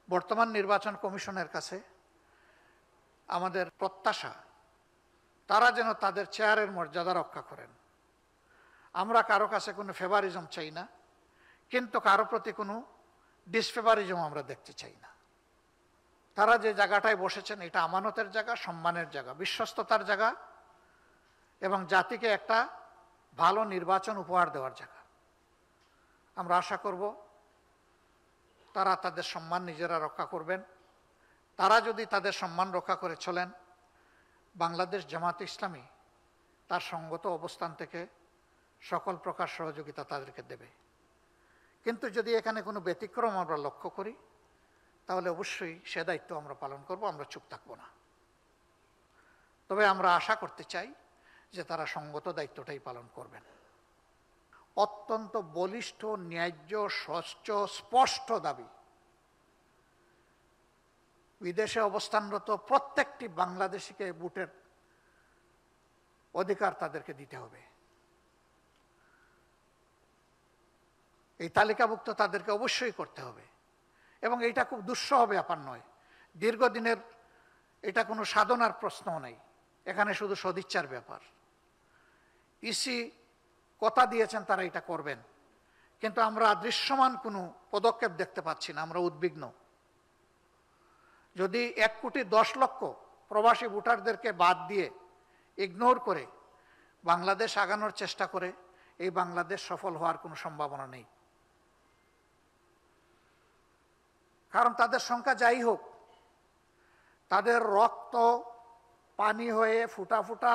বর্তমান নির্বাচন কমিশনের কাছে আমাদের প্রত্যাশা তারা যেন তাদের চেয়ারের মর্যাদা রক্ষা করেন। আমরা কারো কাছে কোনো ফেভারিজম চাই না, কিন্তু কারো প্রতি কোনো ডিসফেভারিজম আমরা দেখতে চাই না। তারা যে জায়গাটায় বসেছেন এটা আমানতের জায়গা, সম্মানের জায়গা, বিশ্বস্ততার জায়গা এবং জাতিকে একটা ভালো নির্বাচন উপহার দেওয়ার জায়গা। আমরা আশা করব তারা তাদের সম্মান নিজেরা রক্ষা করবেন। তারা যদি তাদের সম্মান রক্ষা করে চলেন, বাংলাদেশ জামাত ইসলামী তার সঙ্গত অবস্থান থেকে সকল প্রকার সহযোগিতা তাদেরকে দেবে। কিন্তু যদি এখানে কোনো ব্যতিক্রম আমরা লক্ষ্য করি, তাহলে অবশ্যই সে দায়িত্ব আমরা পালন করব, আমরা চুপ থাকব না। তবে আমরা আশা করতে চাই যে তারা সঙ্গত দায়িত্বটাই পালন করবেন। অত্যন্ত বলিষ্ঠ, ন্যায্য, স্বচ্ছ, স্পষ্ট দাবি, বিদেশে অবস্থানরত প্রত্যেকটি বাংলাদেশিকে ভোটের অধিকার তাদেরকে দিতে হবে। এই তালিকাভুক্ত তাদেরকে অবশ্যই করতে হবে এবং এটা খুব দুঃসহ ব্যাপার নয়। দীর্ঘদিনের এটা কোনো সাধনার প্রশ্নও নেই, এখানে শুধু সদিচ্ছার ব্যাপার। ইসি কথা দিয়েছেন তারা এটা করবেন, কিন্তু আমরা দৃশ্যমান কোনো পদক্ষেপ দেখতে পাচ্ছি না। আমরা উদ্বিগ্ন। যদি 1,10,00,000 প্রবাসী ভোটারদেরকে বাদ দিয়ে, ইগনোর করে বাংলাদেশ আগানোর চেষ্টা করে, এই বাংলাদেশ সফল হওয়ার কোনো সম্ভাবনা নেই। কারণ তাদের সংখ্যা যাই হোক, তাদের রক্ত পানি হয়ে ফুটা ফুটা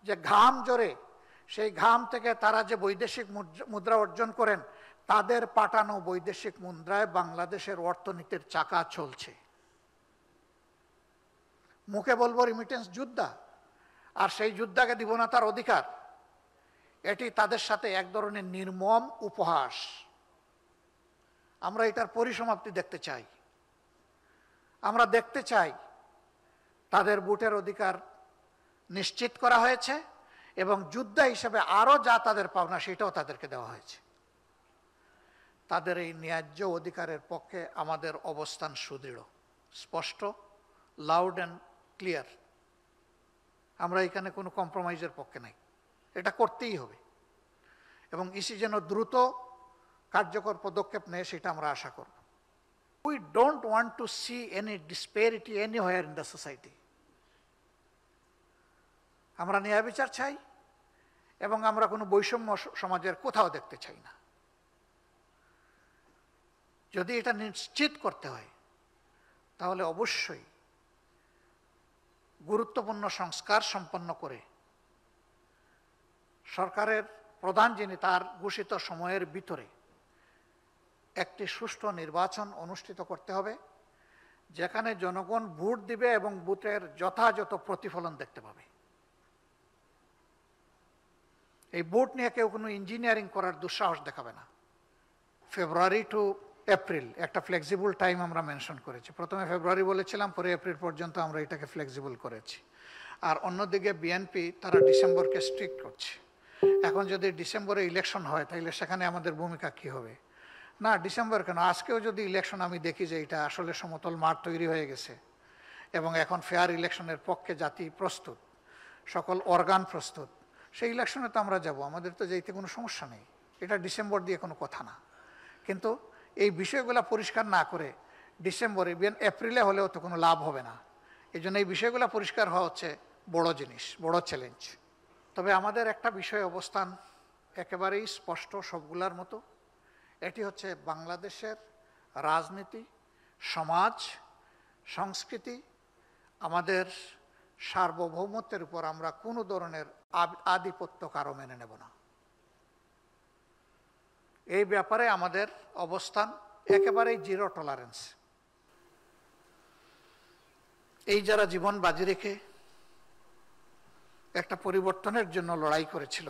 যে ঘাম জোরে, সেই ঘাম থেকে তারা যে বৈদেশিক মুদ্রা অর্জন করেন, তাদের পাঠানো বৈদেশিক মুদ্রায় বাংলাদেশের অর্থনীতির চাকা চলছে। মুখে বলবো রিমিটেন্স যোদ্ধা, আর সেই যোদ্ধাকে দিব না তার অধিকার, এটি তাদের সাথে এক ধরনের নির্মম উপহাস। আমরা এটার পরিসমাপ্তি দেখতে চাই। আমরা দেখতে চাই তাদের ভোটের অধিকার নিশ্চিত করা হয়েছে এবং যোদ্ধা হিসেবে আরও যা তাদের পাওনা সেটাও তাদেরকে দেওয়া হয়েছে। তাদের এই ন্যায্য অধিকারের পক্ষে আমাদের অবস্থান সুদৃঢ়, স্পষ্ট, লাউড অ্যান্ড ক্লিয়ার। আমরা এখানে কোনো কম্প্রোমাইজের পক্ষে নাই, এটা করতেই হবে এবং ইসি যেন দ্রুত কার্যকর পদক্ষেপ নেয় সেটা আমরা আশা করব। We don't want to see any disparity anywhere in the society. আমরা ন্যায় বিচার চাই এবং আমরা কোনো বৈষম্য সমাজের কোথাও দেখতে চাই না। যদি এটা নিশ্চিত করতে হয়, তাহলে অবশ্যই গুরুত্বপূর্ণ সংস্কার সম্পন্ন করে সরকারের প্রধান যিনি, তার ঘোষিত সময়ের ভিতরে একটি সুষ্ঠু নির্বাচন অনুষ্ঠিত করতে হবে, যেখানে জনগণ ভোট দিবে এবং ভোটের যথাযথ প্রতিফলন দেখতে পাবে। এই ভোট নিয়ে কেউ কোনো ইঞ্জিনিয়ারিং করার দুঃসাহস দেখাবে না। ফেব্রুয়ারি টু এপ্রিল একটা ফ্লেক্সিবল টাইম আমরা মেনশন করেছি। প্রথমে ফেব্রুয়ারি বলেছিলাম, পরে এপ্রিল পর্যন্ত আমরা এটাকে ফ্লেক্সিবল করেছি। আর অন্যদিকে বিএনপি তারা ডিসেম্বরকে স্ট্রিক্ট করছে। এখন যদি ডিসেম্বরে ইলেকশন হয়, তাহলে সেখানে আমাদের ভূমিকা কি হবে? না, ডিসেম্বর কেন, আজকেও যদি ইলেকশন আমি দেখি যে এটা আসলে সমতল মাঠ তৈরি হয়ে গেছে এবং এখন ফেয়ার ইলেকশনের পক্ষে জাতি প্রস্তুত, সকল অর্গান প্রস্তুত, সেই ইলেকশনে তো আমরা যাব, আমাদের তো যেতে কোনো সমস্যা নেই। এটা ডিসেম্বর দিয়ে কোনো কথা না। কিন্তু এই বিষয়গুলো পরিষ্কার না করে ডিসেম্বরে, এপ্রিলে হলেও তো কোনো লাভ হবে না। এই জন্য এই বিষয়গুলো পরিষ্কার হওয়া হচ্ছে বড় জিনিস, বড় চ্যালেঞ্জ। তবে আমাদের একটা বিষয় অবস্থান একেবারেই স্পষ্ট সবগুলার মতো, এটি হচ্ছে বাংলাদেশের রাজনীতি, সমাজ, সংস্কৃতি, আমাদের সার্বভৌমত্বের উপর আমরা কোনো ধরনের আধিপত্য কারো মেনে নেব না। এই ব্যাপারে আমাদের অবস্থান একেবারেই জিরো টলারেন্স। এই যারা জীবন বাজি রেখে একটা পরিবর্তনের জন্য লড়াই করেছিল,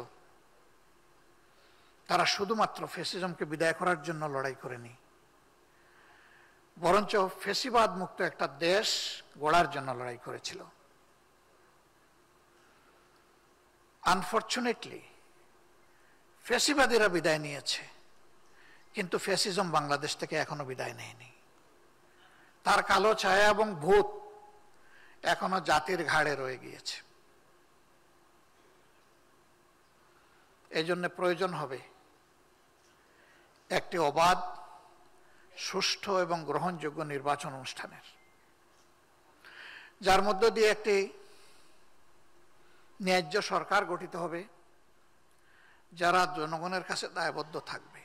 তারা শুধুমাত্র ফ্যাসিজমকে বিদায় করার জন্য লড়াই করেনি, বরঞ্চ ফ্যাসিবাদ মুক্ত একটা দেশ গড়ার জন্য লড়াই করেছিল। আনফরচুনেটলি ফ্যাসিবাদীরা বিদায় নিয়েছে, কিন্তু ফ্যাসিজম বাংলাদেশ থেকে এখনো বিদায় নেয়নি। তার কালো ছায়া এবং ভূত এখনো জাতির ঘাড়ে রয়ে গিয়েছে। এই জন্য প্রয়োজন হবে একটি অবাধ, সুষ্ঠু এবং গ্রহণযোগ্য নির্বাচন অনুষ্ঠানের, যার মধ্য দিয়ে একটি ন্যায্য সরকার গঠিত হবে, যারা জনগণের কাছে দায়বদ্ধ থাকবে।